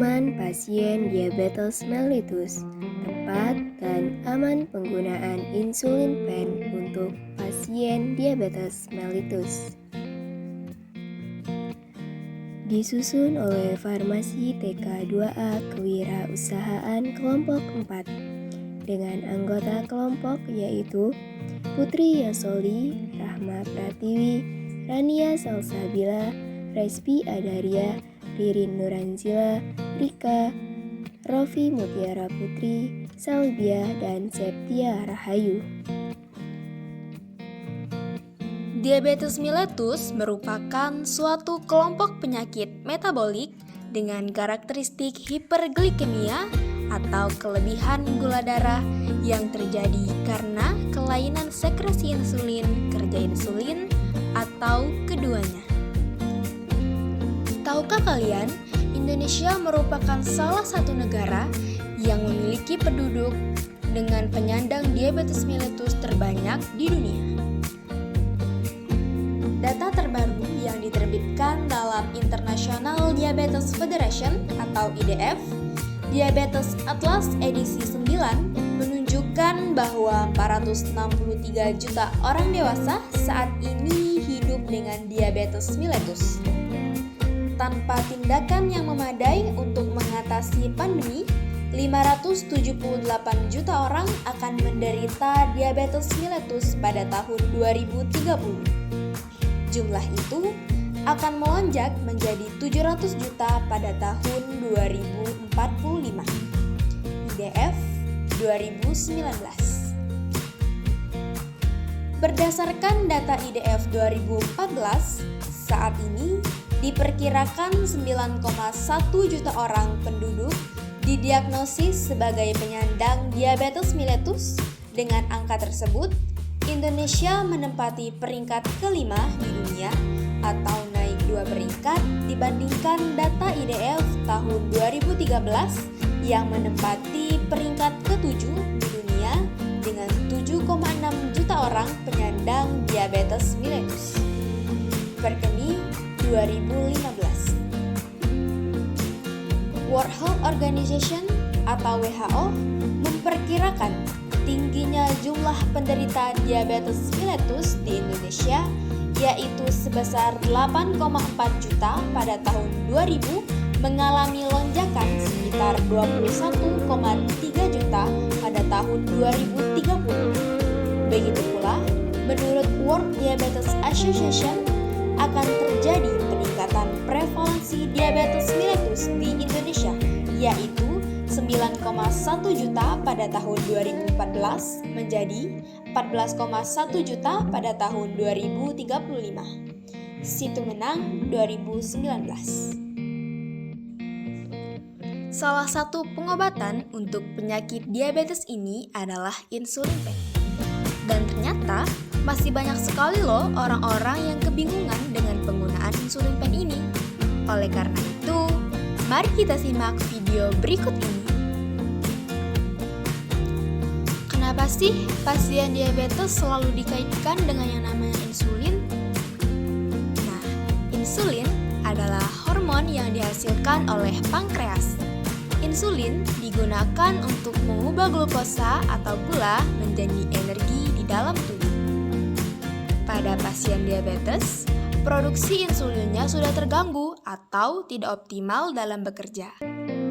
Aman pasien diabetes mellitus, tepat dan aman penggunaan insulin pen untuk pasien diabetes mellitus. Disusun oleh Farmasi TK2A Kewirausahaan Kelompok 4 dengan anggota kelompok yaitu Putri Yasoli, Rahma Pratiwi, Rania Salsabila, Respi Adaria, Ririn Nuranzila, Rika, Rofi Mutiara Putri, Salbia, dan Septia Rahayu. Diabetes mellitus merupakan suatu kelompok penyakit metabolik dengan karakteristik hiperglikemia atau kelebihan gula darah yang terjadi karena kelainan sekresi insulin, kerja insulin, atau keduanya. Tahukah kalian, Indonesia merupakan salah satu negara yang memiliki penduduk dengan penyandang diabetes mellitus terbanyak di dunia. Data terbaru yang diterbitkan dalam International Diabetes Federation atau IDF, Diabetes Atlas edisi 9 menunjukkan bahwa 463 juta orang dewasa saat ini hidup dengan diabetes mellitus. Tanpa tindakan yang memadai untuk mengatasi pandemi, 578 juta orang akan menderita diabetes mellitus pada tahun 2030. Jumlah itu akan melonjak menjadi 700 juta pada tahun 2045. IDF 2019. Berdasarkan data IDF 2014, saat ini diperkirakan 9,1 juta orang penduduk didiagnosis sebagai penyandang diabetes mellitus. Dengan angka tersebut, Indonesia menempati peringkat kelima di dunia atau naik 2 peringkat dibandingkan data IDF tahun 2013 yang menempati peringkat ke-7 di dunia dengan 7,6 juta orang penyandang diabetes mellitus. Perkeni 2015. World Health Organization atau WHO memperkirakan tingginya jumlah penderita diabetes mellitus di Indonesia yaitu sebesar 8,4 juta pada tahun 2000 mengalami lonjakan sekitar 21,3 juta pada tahun 2030. Begitu pula, menurut World Diabetes Association akan terjadi peningkatan prevalensi diabetes mellitus di Indonesia yaitu 9,1 juta pada tahun 2014 menjadi 14,1 juta pada tahun 2035. Situ Menang 2019. Salah satu pengobatan untuk penyakit diabetes ini adalah insulin pen. Dan ternyata masih banyak sekali loh orang-orang yang kebingungan dengan penggunaan insulin pen ini. Oleh karena itu, mari kita simak video berikut ini. Kenapa sih pasien diabetes selalu dikaitkan dengan yang namanya insulin? Nah, insulin adalah hormon yang dihasilkan oleh pankreas. Insulin digunakan untuk mengubah glukosa atau gula menjadi energi di dalam tubuh. Pada pasien diabetes, produksi insulinnya sudah terganggu atau tidak optimal dalam bekerja.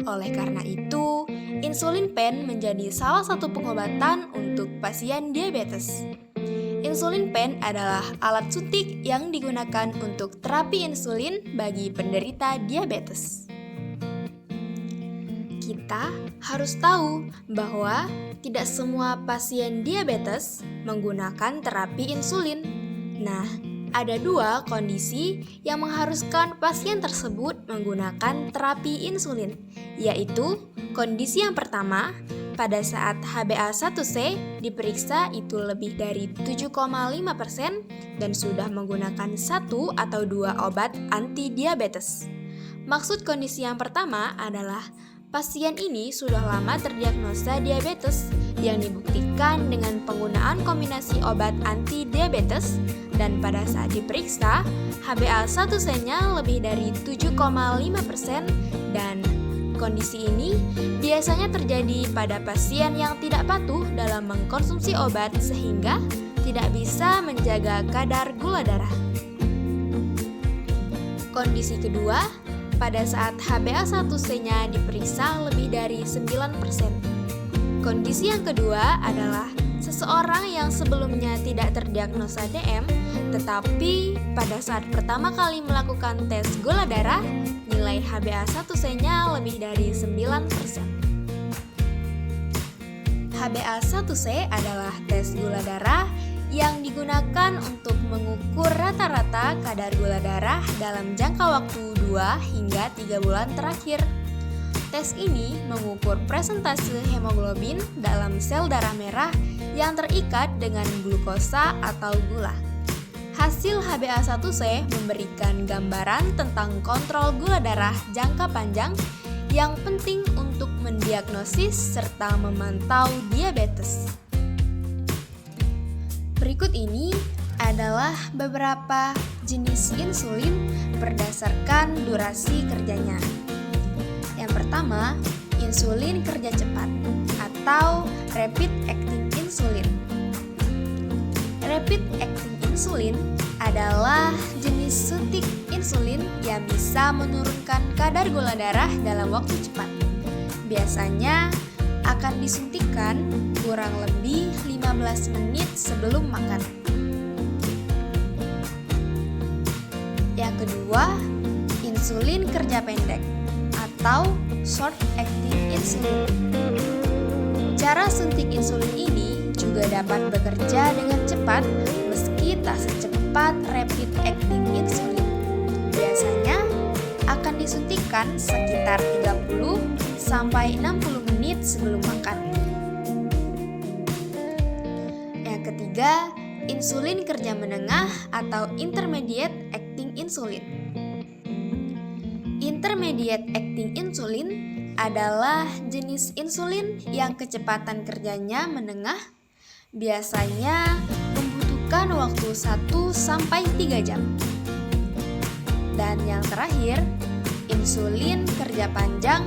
Oleh karena itu, insulin pen menjadi salah satu pengobatan untuk pasien diabetes. Insulin pen adalah alat suntik yang digunakan untuk terapi insulin bagi penderita diabetes. Kita harus tahu bahwa tidak semua pasien diabetes menggunakan terapi insulin. Nah, ada 2 kondisi yang mengharuskan pasien tersebut menggunakan terapi insulin, yaitu kondisi yang pertama, pada saat HbA1c diperiksa itu lebih dari 7,5% dan sudah menggunakan 1 atau 2 obat anti-diabetes. Maksud kondisi yang pertama adalah pasien ini sudah lama terdiagnosa diabetes yang dibuktikan dengan penggunaan kombinasi obat anti-diabetes dan pada saat diperiksa, HbA1c-nya lebih dari 7,5% dan Kondisi ini biasanya terjadi pada pasien yang tidak patuh dalam mengkonsumsi obat sehingga tidak bisa menjaga kadar gula darah. Kondisi kedua, pada saat HbA1c-nya diperiksa lebih dari 9%. Kondisi yang kedua adalah seseorang yang sebelumnya tidak terdiagnosa DM, tetapi pada saat pertama kali melakukan tes gula darah, nilai HbA1c-nya lebih dari 9%. HbA1c adalah tes gula darah yang digunakan untuk mengukur rata-rata kadar gula darah dalam jangka waktu 2 hingga 3 bulan terakhir. Tes ini mengukur presentase hemoglobin dalam sel darah merah yang terikat dengan glukosa atau gula. Hasil HbA1c memberikan gambaran tentang kontrol gula darah jangka panjang yang penting untuk mendiagnosis serta memantau diabetes. Berikut ini adalah beberapa jenis insulin berdasarkan durasi kerjanya. Yang pertama, insulin kerja cepat atau rapid acting insulin. Rapid acting insulin adalah jenis suntik insulin yang bisa menurunkan kadar gula darah dalam waktu cepat. Biasanya akan disuntikkan kurang lebih 15 menit sebelum makan. Yang kedua, insulin kerja pendek atau short acting insulin. Cara suntik insulin ini juga dapat bekerja dengan cepat meski tak secepat rapid acting insulin. Biasanya akan disuntikkan sekitar 30 sampai 60 menit sebelum makan. Yang ketiga, insulin kerja menengah atau intermediate acting insulin. Intermediate acting insulin adalah jenis insulin yang kecepatan kerjanya menengah, biasanya membutuhkan waktu 1-3 jam. Dan yang terakhir, insulin kerja panjang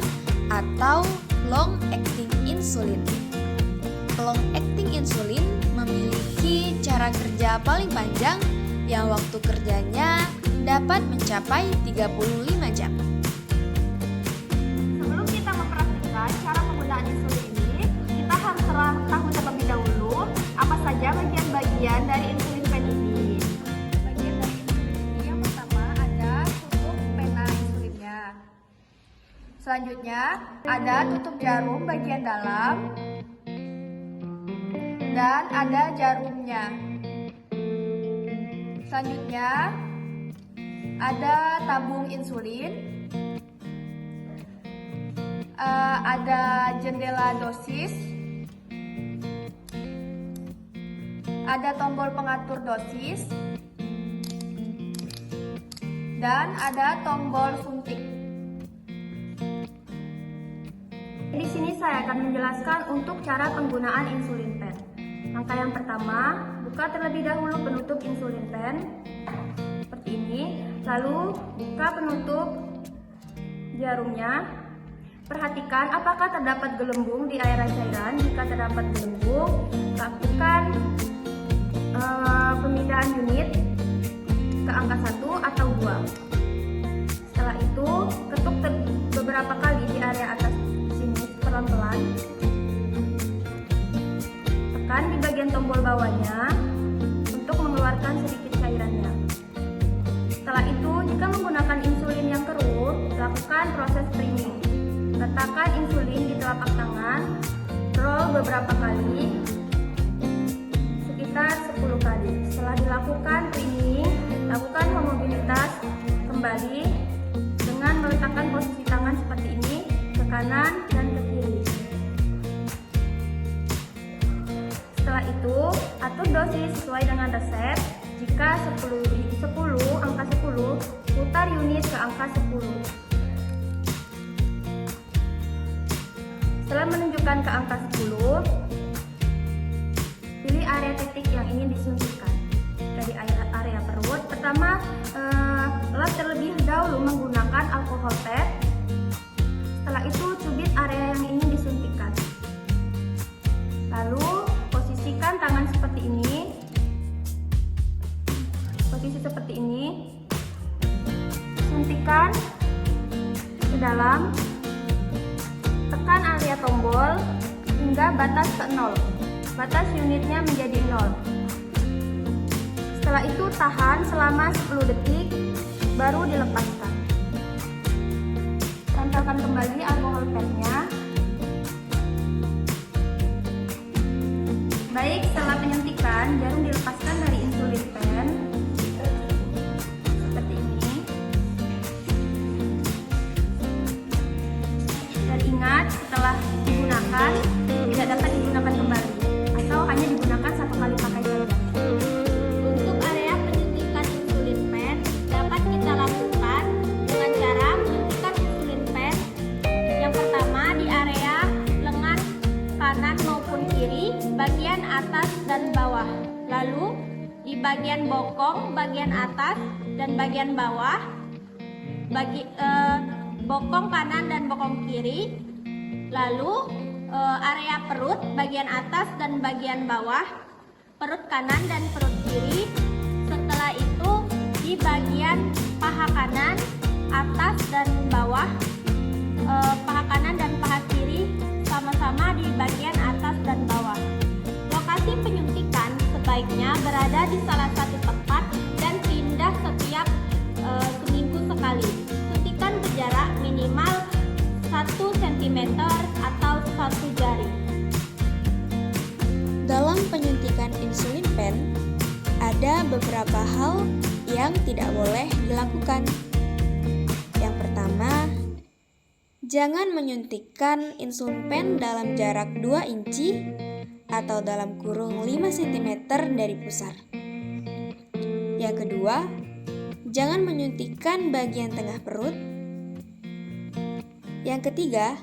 atau long acting insulin. Long acting insulin memiliki cara kerja paling panjang yang waktu kerjanya dapat mencapai 35 jam. Sebelum kita mempraktikkan cara penggunaan insulin ini, kita harus tahu terlebih dahulu apa saja bagian-bagian dari insulin pen ini. Bagian dari insulin ini yang pertama ada tutup pena insulinnya. Selanjutnya ada tutup jarum bagian dalam dan ada jarumnya. Selanjutnya ada tabung insulin, ada jendela dosis, ada tombol pengatur dosis, dan ada tombol suntik. Di sini saya akan menjelaskan untuk cara penggunaan insulin pen. Langkah yang pertama, buka terlebih dahulu penutup insulin pen seperti ini, lalu buka penutup jarumnya. Perhatikan apakah terdapat gelembung di area cairan. Jika terdapat gelembung, lakukan pemindahan unit ke angka 1 atau 2. Setelah itu, ketuk beberapa kali di area atas sini pelan-pelan. Tekan di bagian tombol bawahnya untuk mengeluarkan sedikit cairannya. Setelah itu, jika menggunakan insulin yang keruh, lakukan proses priming. Letakkan insulin di telapak tangan, roll beberapa kali, sekitar 10 kali. Setelah dilakukan priming, lakukan homogeneitas kembali dengan meletakkan posisi tangan seperti ini ke kanan dan ke kiri. Setelah itu, atur dosis sesuai dengan resep. Jika angka 10, putar unit ke angka 10. Setelah menunjukkan ke angka 10, pilih area titik yang ingin disuntikkan. Dari area perut, pertama lap terlebih dahulu menggunakan alkohol pad. Setelah itu dalam, tekan area tombol hingga batas ke 0. Batas unitnya menjadi 0. Setelah itu tahan selama 10 detik, baru dilepaskan. Tempelkan kembali alkohol pennya. Baik, setelah penyuntikan, jarum dilepaskan dari insulin pen. Seperti ini. Dan ingat, setelah digunakan, tidak dapat digunakan kembali, atau hanya digunakan satu kali pakai saja. Untuk area penyuntikan insulin pen dapat kita lakukan dengan cara menyuntikkan insulin pen. Yang pertama di area lengan kanan maupun kiri, bagian atas dan bawah. Lalu di bagian bokong, bagian atas dan bagian bawah. Bokong kanan dan bokong kiri. Lalu area perut, bagian atas dan bagian bawah, perut kanan dan perut kiri. Setelah itu di bagian paha kanan, atas dan bawah, paha kanan dan paha kiri sama-sama di bagian atas dan bawah. Lokasi penyuntikan sebaiknya berada di salah satu tempat dan pindah setiap seminggu sekali. Suntikan berjarak minimal 1 cm atau 1 jari. Dalam penyuntikan insulin pen, ada beberapa hal yang tidak boleh dilakukan. Yang pertama, jangan menyuntikkan insulin pen dalam jarak 2 inci atau dalam kurung 5 cm dari pusar. Yang kedua, jangan menyuntikkan bagian tengah perut. Yang ketiga,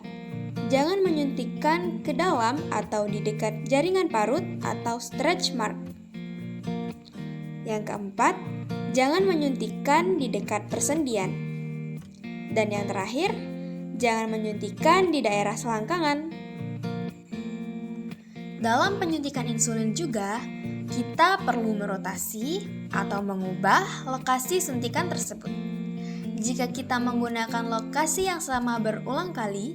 jangan menyuntikkan ke dalam atau di dekat jaringan parut atau stretch mark. Yang keempat, jangan menyuntikkan di dekat persendian. Dan yang terakhir, jangan menyuntikkan di daerah selangkangan. Dalam penyuntikan insulin juga, kita perlu merotasi atau mengubah lokasi suntikan tersebut. Jika kita menggunakan lokasi yang sama berulang kali,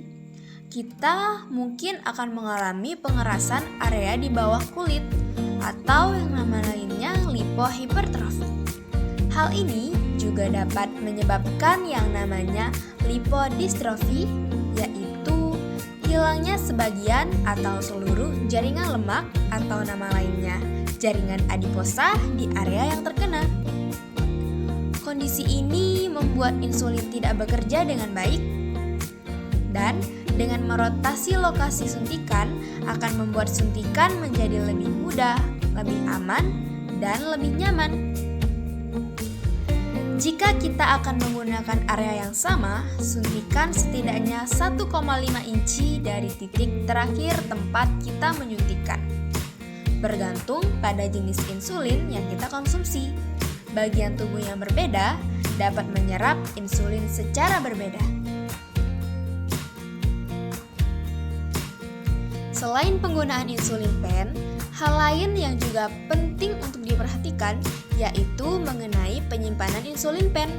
kita mungkin akan mengalami pengerasan area di bawah kulit atau yang nama lainnya lipohipertrofi. Hal ini juga dapat menyebabkan yang namanya lipodistrofi, yaitu hilangnya sebagian atau seluruh jaringan lemak atau nama lainnya jaringan adiposa di area yang terkena. Kondisi ini membuat insulin tidak bekerja dengan baik, dan dengan merotasi lokasi suntikan akan membuat suntikan menjadi lebih mudah, lebih aman, dan lebih nyaman. Jika kita akan menggunakan area yang sama, suntikan setidaknya 1,5 inci dari titik terakhir tempat kita menyuntikkan. Bergantung pada jenis insulin yang kita konsumsi. Bagian tubuh yang berbeda dapat menyerap insulin secara berbeda. Selain penggunaan insulin pen, hal lain yang juga penting untuk diperhatikan yaitu mengenai penyimpanan insulin pen.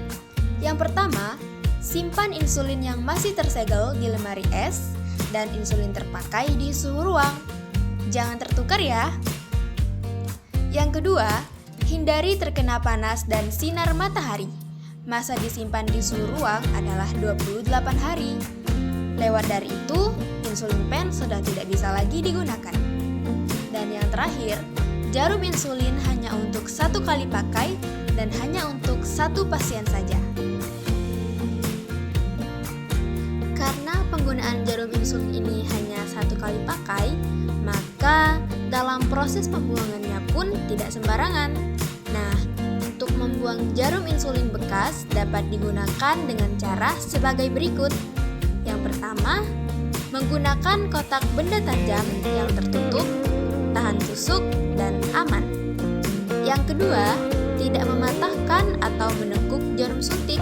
Yang pertama, simpan insulin yang masih tersegel di lemari es dan insulin terpakai di suhu ruang. Jangan tertukar ya. Yang kedua, hindari terkena panas dan sinar matahari. Masa disimpan di suhu ruang adalah 28 hari. Lewat dari itu, insulin pen sudah tidak bisa lagi digunakan. Dan yang terakhir, jarum insulin hanya untuk 1 kali pakai dan hanya untuk 1 pasien saja. Karena penggunaan jarum insulin ini hanya 1 kali pakai, maka dalam proses pembuangannya pun tidak sembarangan. Nah, untuk membuang jarum insulin bekas dapat digunakan dengan cara sebagai berikut. Yang pertama, menggunakan kotak benda tajam yang tertutup, tahan tusuk, dan aman. Yang kedua, tidak mematahkan atau menekuk jarum suntik.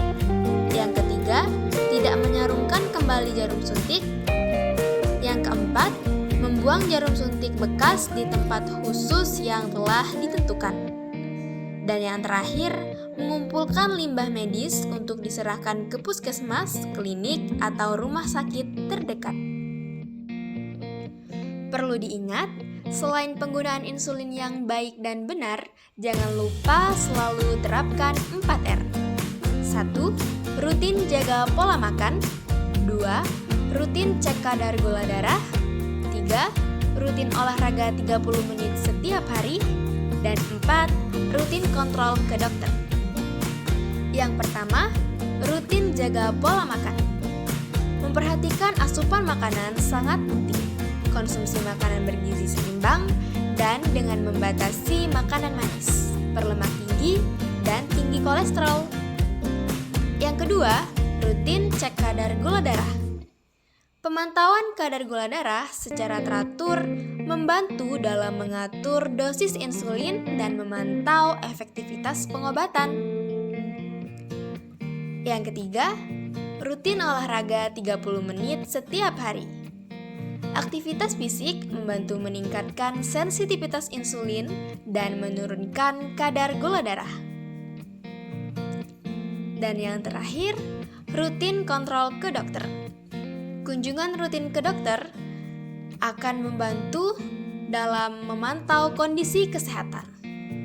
Yang ketiga, tidak menyarungkan kembali jarum suntik. Yang keempat, membuang jarum suntik bekas di tempat khusus yang telah ditentukan. Dan yang terakhir, mengumpulkan limbah medis untuk diserahkan ke puskesmas, klinik, atau rumah sakit terdekat. Perlu diingat, selain penggunaan insulin yang baik dan benar, jangan lupa selalu terapkan 4R. 1. Rutin jaga pola makan. 2. Rutin cek kadar gula darah. 3. Rutin olahraga 30 menit setiap hari. Dan 4. Rutin kontrol ke dokter. Yang pertama, rutin jaga pola makan. Memperhatikan asupan makanan sangat penting. Konsumsi makanan bergizi seimbang dan dengan membatasi makanan manis, berlemak tinggi, dan tinggi kolesterol. Yang kedua, rutin cek kadar gula darah. Pemantauan kadar gula darah secara teratur membantu dalam mengatur dosis insulin dan memantau efektivitas pengobatan. Yang ketiga, rutin olahraga 30 menit setiap hari. Aktivitas fisik membantu meningkatkan sensitivitas insulin dan menurunkan kadar gula darah. Dan yang terakhir, rutin kontrol ke dokter. Kunjungan rutin ke dokter akan membantu dalam memantau kondisi kesehatan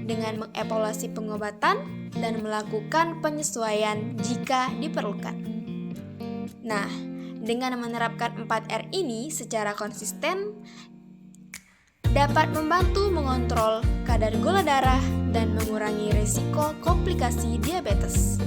dengan mengevaluasi pengobatan dan melakukan penyesuaian jika diperlukan. Nah, dengan menerapkan 4R ini secara konsisten dapat membantu mengontrol kadar gula darah dan mengurangi risiko komplikasi diabetes.